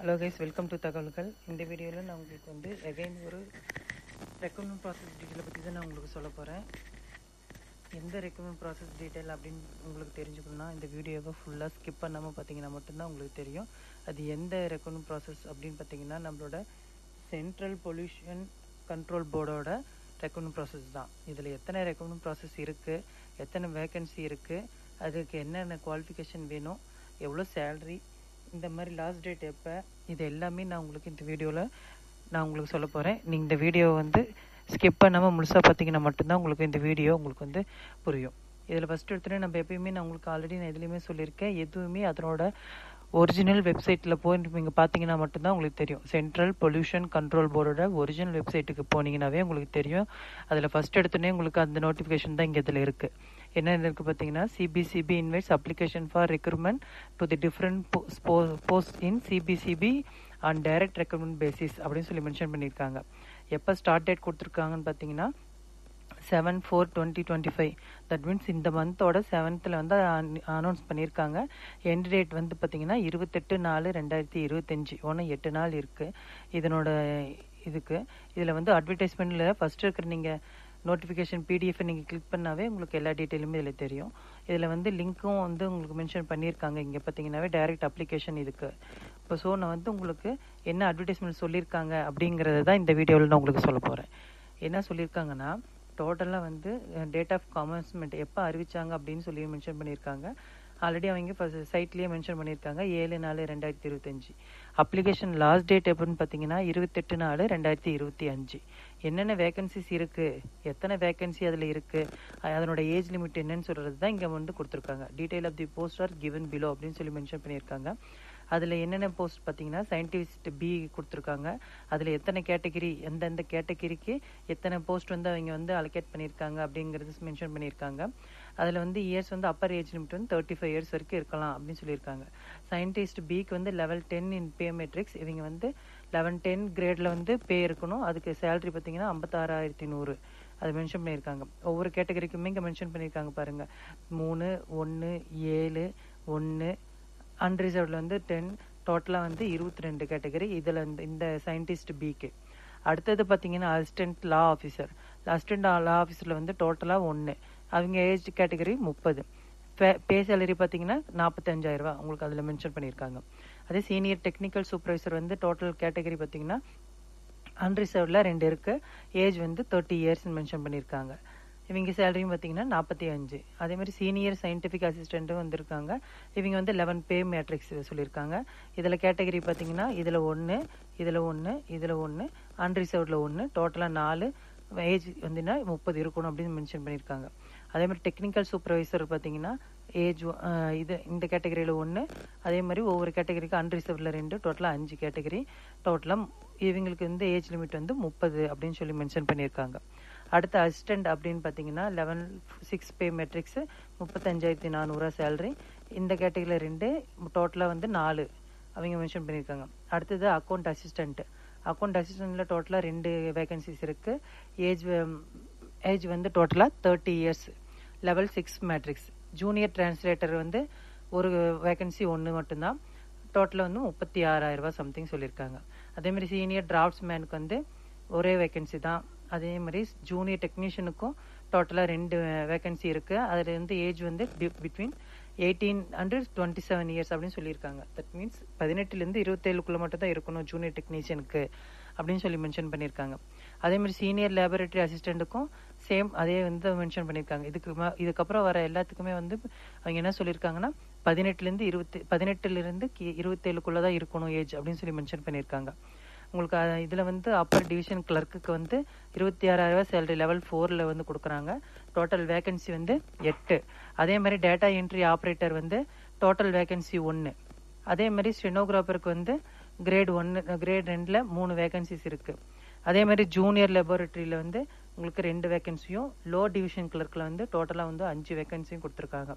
Hello guys, welcome to தகவல்கள். இந்த வீடியோவில் நான் உங்களுக்கு வந்து அகைன் ஒரு ரெக்ரூட்மெண்ட் ப்ராசஸ் டீட்டெயிலை பற்றி தான் நான் உங்களுக்கு சொல்ல போகிறேன். எந்த ரெக்ரூட்மெண்ட் ப்ராசஸ் டீட்டெயில் அப்படின்னு உங்களுக்கு தெரிஞ்சுக்கணுன்னா இந்த வீடியோவை ஃபுல்லாக ஸ்கிப் பண்ணாமல் பார்த்தீங்கன்னா மட்டும்தான் உங்களுக்கு தெரியும். அது எந்த ரெக்ரூட்மெண்ட் ப்ராசஸ் அப்படின்னு பார்த்தீங்கன்னா நம்மளோட சென்ட்ரல் பொல்யூஷன் கண்ட்ரோல் போர்டோட ரெக்ரூட்மெண்ட் ப்ராசஸ் தான். இதில் எத்தனை ரெக்ரூட்மெண்ட் ப்ராசஸ் இருக்குது, எத்தனை வேக்கன்சி இருக்குது, அதுக்கு என்னென்ன குவாலிஃபிகேஷன் வேணும், எவ்வளோ சேலரி, இந்த மாதிரி லாஸ்ட் டேட் எப்போ, இது எல்லாமே நான் உங்களுக்கு இந்த வீடியோவில் நான் உங்களுக்கு சொல்ல போகிறேன். நீங்கள் இந்த வீடியோவை வந்து ஸ்கிப் பண்ணாமல் முழுசாக பார்த்தீங்கன்னா மட்டும்தான் உங்களுக்கு இந்த வீடியோ உங்களுக்கு வந்து புரியும். இதில் ஃபஸ்ட்டு எடுத்துகிட்டு நம்ம எப்பயுமே நான் உங்களுக்கு ஆல்ரெடி நான் எதுலேயுமே சொல்லியிருக்கேன், எதுவுமே அதனோட ஒரிஜினல் வெப்சைட்டில் போய் நீங்கள் பார்த்தீங்கன்னா மட்டும்தான் உங்களுக்கு தெரியும். சென்ட்ரல் பொல்யூஷன் கண்ட்ரோல் போர்டோட ஒரிஜினல் வெப்சைட்டுக்கு போனீங்கன்னாவே உங்களுக்கு தெரியும். அதில் ஃபஸ்ட் எடுத்தோடனே உங்களுக்கு அந்த நோட்டிஃபிகேஷன் தான் இங்கே இதில் இருக்குது. என்ன இருக்குது பார்த்தீங்கன்னா, CPCB invites application for recruitment to the different post in CPCB on direct recruitment basis அப்படின்னு சொல்லி மென்ஷன் பண்ணியிருக்காங்க. எப்போ ஸ்டார்ட் டேட் கொடுத்துருக்காங்கன்னு பார்த்தீங்கன்னா 7/4/2025. தட் மீன்ஸ் இந்த மந்தோட 7th வந்து அனௌன்ஸ் பண்ணியிருக்காங்க. எண்ட் டேட் வந்து பார்த்தீங்கன்னா 28/4/2025. ஒன்று 8 நாள் இருக்குது இதனோட இதுக்கு. இதில் வந்து அட்வர்டைஸ்மெண்ட்டில் ஃபஸ்ட்டு இருக்கிற நீங்கள் நோட்டிஃபிகேஷன் பிடிஎஃப் நீங்கள் கிளிக் பண்ணாவே உங்களுக்கு எல்லா டீட்டெயிலுமே இதில் தெரியும். இதில் வந்து லிங்க்கும் வந்து உங்களுக்கு மென்ஷன் பண்ணியிருக்காங்க. இங்கே பார்த்தீங்கன்னாவே டைரக்ட் அப்ளிகேஷன் இதுக்கு. இப்போ ஸோ நான் வந்து உங்களுக்கு என்ன அட்வர்டைஸ்மெண்ட் சொல்லியிருக்காங்க அப்படிங்கிறத தான் இந்த வீடியோவில் நான் உங்களுக்கு சொல்ல போகிறேன். என்ன சொல்லியிருக்காங்கன்னா, டோட்டலாக வந்து டேட் ஆஃப் கமென்ஸ்மெண்ட் எப்போ அறிவிச்சாங்க அப்படின்னு சொல்லி மென்ஷன் பண்ணியிருக்காங்க. ஆல்ரெடி அவங்க ஃபர்ஸ்ட் சைட்லேயே மென்ஷன் பண்ணியிருக்காங்க 7/4/2025. அப்ளிகேஷன் லாஸ்ட் டேட் எப்படின்னு பார்த்தீங்கன்னா 28/4/2025. என்னென்ன வேகன்சிஸ் இருக்குது, எத்தனை வேகன்சி அதில் இருக்குது, அதனோட ஏஜ் லிமிட் என்னன்னு சொல்கிறது தான் இங்கே வந்து கொடுத்துருக்காங்க. Detail of the post are given below அப்படின்னு சொல்லி மென்ஷன் பண்ணியிருக்காங்க. அதில் என்னென்ன போஸ்ட் பார்த்தீங்கன்னா சயின்டிஸ்ட் பி கொடுத்துருக்காங்க. அதில் எத்தனை கேட்டகிரி, எந்தெந்த கேட்டகிரிக்கு எத்தனை போஸ்ட் வந்து அவங்க வந்து அலோகேட் பண்ணியிருக்காங்க அப்படிங்கிறது மென்ஷன் பண்ணியிருக்காங்க. அதில் வந்து இயர்ஸ் வந்து அப்பர் ஏஜ் லிமிட் வந்து 35 இயர்ஸ் வரைக்கும் இருக்கலாம் அப்படின்னு சொல்லியிருக்காங்க. சயின்டிஸ்ட் பிக்கு வந்து level 10 இன் பே மெட்ரிக்ஸ். இவங்க வந்து 11-10 கிரேடில் வந்து பே இருக்கணும். அதுக்கு சேலரி பார்த்தீங்கன்னா 56,100 அது மென்ஷன் பண்ணியிருக்காங்க. ஒவ்வொரு கேட்டகரிக்குமே இங்கே மென்ஷன் பண்ணியிருக்காங்க பாருங்கள். 3, 1, 7, 1 அன்ரிசர்வ்டில் வந்து 10, டோட்டலாக வந்து 22 கேட்டகரி இதில் இந்த சயின்டிஸ்ட் பிக்கு. அடுத்தது பார்த்தீங்கன்னா அசிஸ்டன்ட் லா ஆஃபீஸர். அசிஸ்டன்ட் லா ஆஃபீஸரில் வந்து டோட்டலாக 1, அவங்க ஏஜ் கேட்டகரி 30. பே சேலரி பார்த்தீங்கன்னா 45,000 ரூபா உங்களுக்கு அதில் மென்ஷன் பண்ணியிருக்காங்க. அதே சீனியர் டெக்னிக்கல் சூப்பர்வைசர் வந்து டோட்டல் கேட்டகரி பார்த்தீங்கன்னா அன்ரிசர்வ்டில் 2 இருக்குது. ஏஜ் வந்து 30 இயர்ஸ்ன்னு மென்ஷன் பண்ணியிருக்காங்க. இவங்க சேலரியும் பார்த்தீங்கன்னா 45. அதே மாதிரி சீனியர் சயின்டிஃபிக் அசிஸ்டண்ட்டும் வந்திருக்காங்க. இவங்க வந்து 11 பே மேட்ரிக்ஸ் சொல்லியிருக்காங்க. இதில் கேட்டகரி பார்த்தீங்கன்னா இதில் 1, இதில் 1, இதில் 1, அன்ரிசர்வ்டில் 1, டோட்டலாக 4. ஏஜ் வந்துன்னா 30 இருக்கணும் அப்படின்னு மென்ஷன் பண்ணியிருக்காங்க. அதே மாதிரி டெக்னிக்கல் சூப்பர்வைசர் பார்த்தீங்கன்னா ஏஜ் இந்த கேட்டகரியில் 1, அதே மாதிரி ஒவ்வொரு கேட்டகரிக்கு அன்ரிசர்வ்டில் 2, டோட்டலாக 5 கேட்டகரி. டோட்டலாக இவங்களுக்கு வந்து ஏஜ் லிமிட் வந்து 30 அப்படின்னு சொல்லி மென்ஷன் பண்ணியிருக்காங்க. அடுத்த அசிஸ்டண்ட் அப்படின்னு பார்த்தீங்கன்னா 11/6 பே மெட்ரிக்ஸ் 35,400 சேலரி. இந்த கேட்டகரியில் 2, டோட்டலாக வந்து 4 அவங்க மென்ஷன் பண்ணியிருக்காங்க. அடுத்தது அக்கௌண்ட் அசிஸ்டண்ட். அக்கௌண்ட் அசிஸ்டண்ட்டில் டோட்டலாக 2 வேகன்சிஸ் இருக்குது. ஏஜ் வந்து டோட்டலாக 30 years. level 6 matrix. Junior translator வந்து ஒரு வேகன்சி 1 மட்டும்தான். டோட்டலாக வந்து 36,000 ரூபா சம்திங் சொல்லியிருக்காங்க. அதேமாதிரி சீனியர் டிராஃப்ட்ஸ் மேனுக்கு வந்து ஒரே வேகன்சி தான். அதே மாதிரி ஜூனியர் டெக்னீஷியனுக்கும் டோட்டலாக 2 வேகன்சி இருக்குது. அதில் வந்து ஏஜ் வந்து பிட்வீன் 18 and 27 இயர்ஸ் அப்படின்னு சொல்லியிருக்காங்க. தட் மீன்ஸ் 18லேருந்து 27க்குள்ளே மட்டும் தான் இருக்கணும் ஜூனியர் டெக்னீஷியனுக்கு அப்படின்னு சொல்லி மென்ஷன் பண்ணியிருக்காங்க. அதேமாதிரி சீனியர் லேபரேட்டரி அசிஸ்டண்ட்டுக்கும் சேம் அதே வந்து மென்ஷன் பண்ணியிருக்காங்க. இதுக்கப்புறம் வர எல்லாத்துக்குமே வந்து அவங்க என்ன சொல்லியிருக்காங்கன்னா 18லேருந்து 27க்குள்ளே தான் இருக்கணும் ஏஜ் அப்படின்னு சொல்லி மென்ஷன் பண்ணியிருக்காங்க. உங்களுக்கு இதில் வந்து அப்பர் டிவிஷன் கிளர்க்குக்கு வந்து 26,000 சேலரி level 4ல் வந்து கொடுக்குறாங்க. டோட்டல் வேகன்சி வந்து 8. அதே மாதிரி டேட்டா என்ட்ரி ஆப்ரேட்டர் வந்து டோட்டல் வேகன்சி 1. அதே மாதிரி ஸ்டெனோகிராஃபருக்கு வந்து கிரேட் 2ல் 3 வேகன்சிஸ் இருக்குது. அதே மாதிரி ஜூனியர் லெபார்டரியில் வந்து உங்களுக்கு 2 வேகன்சியும், லோ டிவிஷன் கிளர்க்கில் வந்து டோட்டலாக வந்து 5 வேகன்சியும் கொடுத்துருக்காங்க.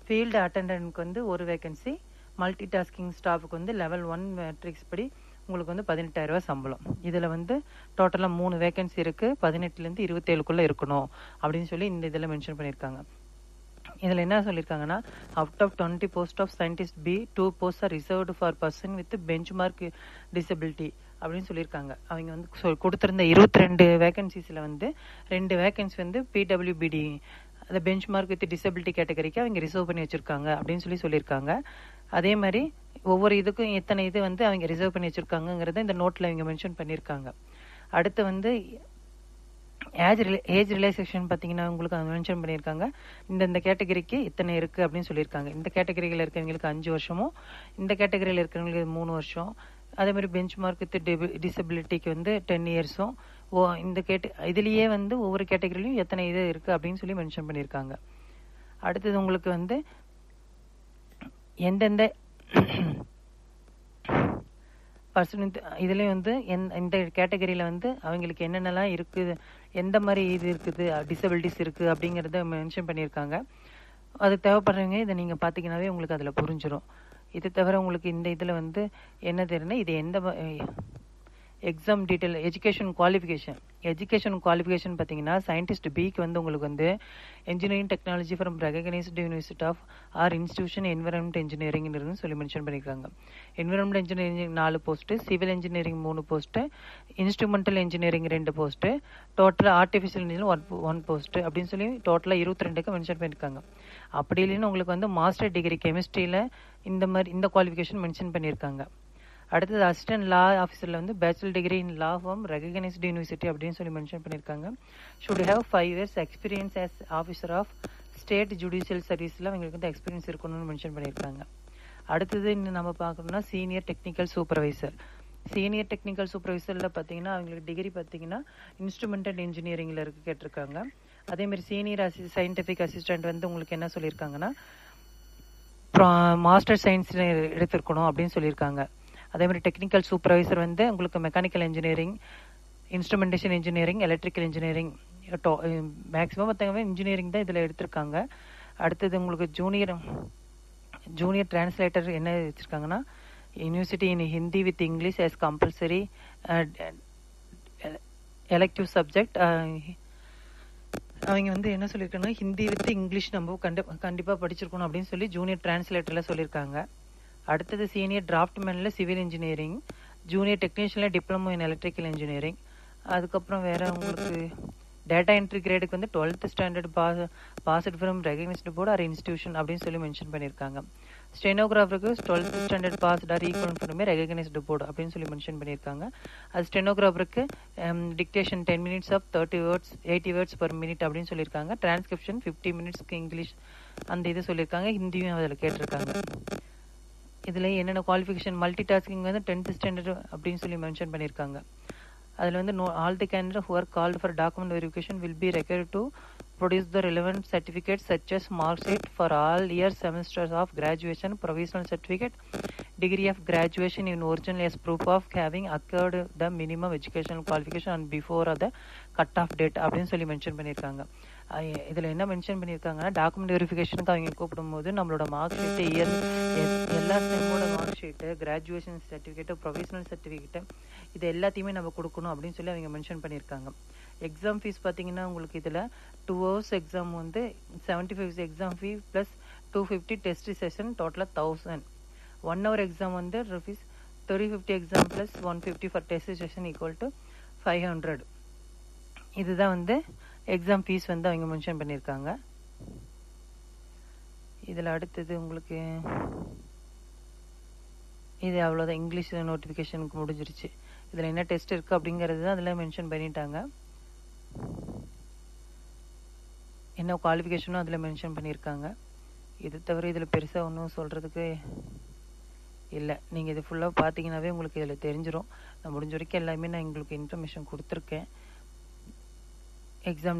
ஃபீல்டு அட்டண்டன்ட்க்கு வந்து 1 வேகன்சி. மல்டி டாஸ்கிங் ஸ்டாஃபுக்கு வந்து level 1 மேட்ரிக்ஸ் படி உங்களுக்கு வந்து 18,000 ரூபா சம்பளம். இதில் வந்து டோட்டலாக 3 வேகன்சி இருக்குது. 18லேருந்து 27க்குள்ளே இருக்கணும் அப்படின்னு சொல்லி இந்த இதில் மென்ஷன் பண்ணியிருக்காங்க. இதில் என்ன சொல்லியிருக்காங்கன்னா, out of 20 post of scientist B 2 post are reserved for person with benchmark disability அப்படின்னு சொல்லியிருக்காங்க. அவங்க வந்து கொடுத்துருந்த 22 வேகன்சிஸில் வந்து 2 வேகன்சி வந்து பிடபிள்யூபிடி அந்த பெஞ்ச் மார்க் வித் டிசபிலிட்டி கேட்டகரிக்கு அவங்க ரிசர்வ் பண்ணி வச்சுருக்காங்க அப்படின்னு சொல்லியிருக்காங்க. அதே மாதிரி ஒவ்வொரு இதுக்கும் எத்தனை இது வந்து அவங்க ரிசர்வ் பண்ணி வச்சுருக்காங்கங்கிறத இந்த நோட்டில் அவங்க மென்ஷன் பண்ணியிருக்காங்க. அடுத்து வந்து ஏஜ் ரிலாக்ஸேஷன் பார்த்தீங்கன்னா உங்களுக்கு மென்ஷன் பண்ணியிருக்காங்க. இந்த கேட்டகரிக்கு இத்தனை இருக்குது அப்படின்னு சொல்லியிருக்காங்க. இந்த கேட்டகரியில் இருக்கிறவங்களுக்கு 5 வருஷமும், இந்த கேட்டகரியில் இருக்கிறவங்களுக்கு 3 வருஷம், அதே மாதிரி பெஞ்ச் மார்க் வித் டிசபிலிட்டிக்கு வந்து 10 இயர்ஸும் இந்த இதுலேயே வந்து ஒவ்வொரு கேட்டகரியிலையும் எத்தனை இது இருக்குது அப்படின்னு சொல்லி மென்ஷன் பண்ணியிருக்காங்க. அடுத்தது உங்களுக்கு வந்து எந்தெந்த பர்சன் இதுலேயும் வந்து இந்த கேட்டகரியில் வந்து அவங்களுக்கு என்னென்னலாம் இருக்குது, எந்த மாதிரி இது இருக்குது, டிசபிலிட்டிஸ் இருக்குது அப்படிங்கிறத மென்ஷன் பண்ணியிருக்காங்க. அது தேவைப்படுறவங்க இதை நீங்கள் பார்த்தீங்கன்னாவே உங்களுக்கு அதில் புரிஞ்சிடும். இது தவிர உங்களுக்கு இந்த இதில் வந்து என்ன தெரியுன்னா, இது எந்த எக்ஸாம் டீட்டெயில் எஜுகேஷன் குவாலிஃபிகேஷன் பார்த்தீங்கன்னா, சயின்டிஸ்ட் பிக்கு வந்து உங்களுக்கு வந்து engineering technology from recognised university of or institution environment இன்ஜினியரிங்னு சொல்லி மென்ஷன் பண்ணியிருக்காங்க. Environment engineering 4 post, civil engineering 3 post, instrumental engineering 2 post, டோட்டலாக ஆர்டிஃபிஷியல் இன்ஜினியரிங் 1 போஸ்ட்டு அப்படின்னு சொல்லி டோட்டலாக 22க்கு மென்ஷன் பண்ணியிருக்காங்க. அப்படி இல்லைன்னு உங்களுக்கு வந்து மாஸ்டர் டிகிரி கெமிஸ்ட்ரியில் இந்த குவாலிஃபிகேஷன் மென்ஷன் பண்ணியிருக்காங்க. அடுத்தது அசிஸ்டன்ட் லா ஆஃபீஸரில் வந்து bachelor degree in law from recognised university அப்படின்னு சொல்லி மென்ஷன் பண்ணியிருக்காங்க. Should have 5 years experience as officer of state judicial சர்வீஸில் அவங்களுக்கு வந்து எக்ஸ்பீரியன்ஸ் இருக்கணும்னு மென்ஷன் பண்ணியிருக்காங்க. அடுத்தது இன்னும் நம்ம பார்க்கணும்னா சீனியர் டெக்னிக்கல் சூப்பர்வைசரில் பார்த்தீங்கன்னா அவங்களுக்கு டிகிரி பார்த்தீங்கன்னா இன்ஸ்ட்ருமெண்டல் இன்ஜினியரிங்கில் கேட்டிருக்காங்க. அதேமாதிரி சீனியர் சயின்டிஃபிக் அசிஸ்டன்ட் வந்து உங்களுக்கு என்ன சொல்லியிருக்காங்கன்னா மாஸ்டர் சயின்ஸ் எடுத்திருக்கணும் அப்படின்னு சொல்லியிருக்காங்க. அதே மாதிரி டெக்னிக்கல் சூப்பர்வைசர் வந்து உங்களுக்கு mechanical engineering, instrumentation engineering, electrical engineering, maximum பார்த்தவங்க இன்ஜினியரிங் தான் இதில் எடுத்திருக்காங்க. அடுத்தது உங்களுக்கு ஜூனியர் டிரான்ஸ்லேட்டர் என்ன வச்சுருக்காங்கன்னா, university in Hindi with English as compulsory elective subject. அவங்க வந்து என்ன சொல்லியிருக்காங்கன்னா, ஹிந்தி வித் இங்கிலீஷ் நம்ம கண்டிப்பாக படிச்சிருக்கணும் அப்படின்னு சொல்லி ஜூனியர் டிரான்ஸ்லேட்டரில் சொல்லியிருக்காங்க. அடுத்தது சீனியர் டிராஃப்ட்மேனில் சிவில் இன்ஜினியரிங், ஜூனியர் டெக்னீஷியனில் டிப்ளமோ இன் எலக்ட்ரிக்கல் இன்ஜினியரிங். அதுக்கப்புறம் வேறு உங்களுக்கு டேட்டா என்ட்ரி கிரேடுக்கு வந்து 12th standard passed from recognised board or institution அப்படின்னு சொல்லி மென்ஷன் பண்ணியிருக்காங்க. ஸ்டெனோகிராஃபருக்கு 12th standard passed or equal from recognised board அப்படின்னு சொல்லி மென்ஷன் பண்ணியிருக்காங்க. அது ஸ்டெனோகிராஃபருக்கு dictation 10 minutes of 80 words per minute அப்படின்னு சொல்லியிருக்காங்க. டிரான்ஸ்கிரிப்ஷன் 50 minutesக்கு இங்கிலீஷ் அந்த இது சொல்லியிருக்காங்க. ஹிந்தியும் அதில் கேட்டிருக்காங்க. இதில் என்னென்ன குவாலிஃபிகேஷன், மல்டி டாஸ்கிங் வந்து 10th ஸ்டாண்டர்ட் அப்படின்னு சொல்லி மென்ஷன் பண்ணியிருக்காங்க. அதில் வந்து all the candidate who are called for document verification will be required to produce the relevant certificates such as mark sheet for all years semesters of graduation, provisional certificate, degree of graduation in original as proof of having acquired the minimum educational qualification and before the cut off date அப்படின்னு சொல்லி mention பண்ணியிருக்காங்க. இதில் என்ன mention பண்ணியிருக்காங்கன்னா, document வெரிஃபிகேஷனுக்கு அவங்க கூப்பிடும்போது நம்மளோட mark sheet, எல்லா செம்மோட mark sheet, graduation certificate, provisional certificate, இது எல்லாத்தையுமே நம்ம கொடுக்கணும் அப்படின்னு சொல்லி அவங்க மென்ஷன் பண்ணியிருக்காங்க. எக்ஸாம் ஃபீஸ் பார்த்தீங்கன்னா உங்களுக்கு இதில் 2 hours எக்ஸாம் வந்து 75 எக்ஸாம் ஃபீ ப்ளஸ் 250 டெஸ்ட் செஷன் டோட்டலாக 1000. 1 hour எக்ஸாம் வந்து rupees 350 exam plus 150 for test session equal to 500. இதுதான் வந்து எக்ஸாம் ஃபீஸ் வந்து அவங்க மென்ஷன் பண்ணியிருக்காங்க. இதில் அடுத்தது உங்களுக்கு இது அவ்வளோதான். இங்கிலீஷ் நோட்டிஃபிகேஷனுக்கு முடிஞ்சிருச்சு. இதில் என்ன டெஸ்ட் இருக்குது அப்படிங்கிறது தான் அதில் மென்ஷன் பண்ணிட்டாங்க. என்ன குவாலிஃபிகேஷனும் அதில் மென்ஷன் பண்ணியிருக்காங்க. இது தவிர இதில் பெருசாக ஒன்றும் சொல்கிறதுக்கு இல்லை. நீங்கள் இது ஃபுல்லாக பார்த்தீங்கன்னாவே உங்களுக்கு இதில் தெரிஞ்சிடும். நான் முடிஞ்ச வரைக்கும் எல்லாமே நான் உங்களுக்கு இன்ஃபர்மேஷன் கொடுத்துருக்கேன். எக்ஸாம்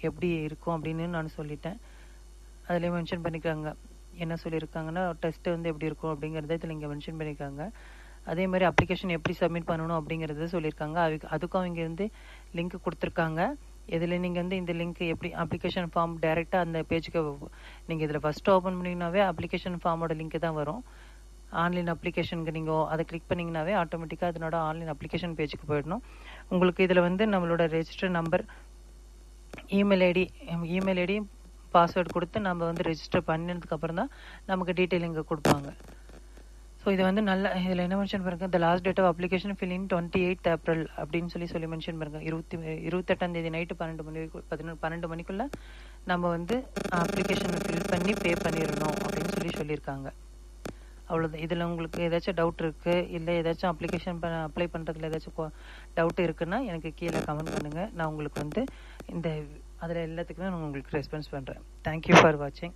எப்படி இருக்கும் அப்படின்னு நான் சொல்லிட்டேன். அதில் மென்ஷன் பண்ணியிருக்காங்க. என்ன சொல்லியிருக்காங்கன்னா, டெஸ்ட்டு வந்து எப்படி இருக்கும் அப்படிங்கிறத இதில் இங்கே மென்ஷன் பண்ணியிருக்காங்க. அதே மாதிரி அப்ளிகேஷன் எப்படி சப்மிட் பண்ணணும் அப்படிங்கிறத சொல்லியிருக்காங்க. அதுக்கும் அவங்க வந்து லிங்க் கொடுத்துருக்காங்க. இதில் நீங்கள் வந்து இந்த லிங்க் எப்படி அப்ளிகேஷன் ஃபார்ம் டைரெக்டாக அந்த பேஜுக்கு நீங்கள் இதில் ஃபஸ்ட்டு ஓப்பன் பண்ணிங்கனாவே அப்ளிகேஷன் ஃபார்மோட லிங்க்கு தான் வரும். ஆன்லைன் அப்ளிகேஷனுக்கு நீங்கள் அதை கிளிக் பண்ணிங்கனாவே ஆட்டோமேட்டிக்காக அதனோட ஆன்லைன் அப்ளிகேஷன் பேஜுக்கு போயிடணும். உங்களுக்கு இதில் வந்து நம்மளோட register number, email ID password கொடுத்து நம்ம வந்து ரெஜிஸ்டர் பண்ணினதுக்கப்புறம் தான் நமக்கு டீட்டெயில் இங்கே கொடுப்பாங்க. ஸோ இது வந்து நல்ல இதில் என்ன மென்ஷன் பாருங்க, the last date of application filling 28th April அப்படின்னு சொல்லி மென்ஷன் பாருங்க. 28ஆம் தேதி நைட்டு 12 மணிக்குள்ள நம்ம வந்து அப்ளிகேஷனை ஃபில் பண்ணி பே பண்ணிடணும் அப்படின்னு சொல்லியிருக்காங்க. அவ்வளோதான். இதில் உங்களுக்கு ஏதாச்சும் டவுட் இருக்குது, இல்லை ஏதாச்சும் அப்ளை பண்ணுறதுல ஏதாச்சும் டவுட் இருக்குன்னா எனக்கு கீழே கமெண்ட் பண்ணுங்கள். நான் உங்களுக்கு வந்து அதில் எல்லாத்துக்குமே நான் உங்களுக்கு ரெஸ்பான்ஸ் பண்ணுறேன். தேங்க்யூ ஃபார் வாட்சிங்.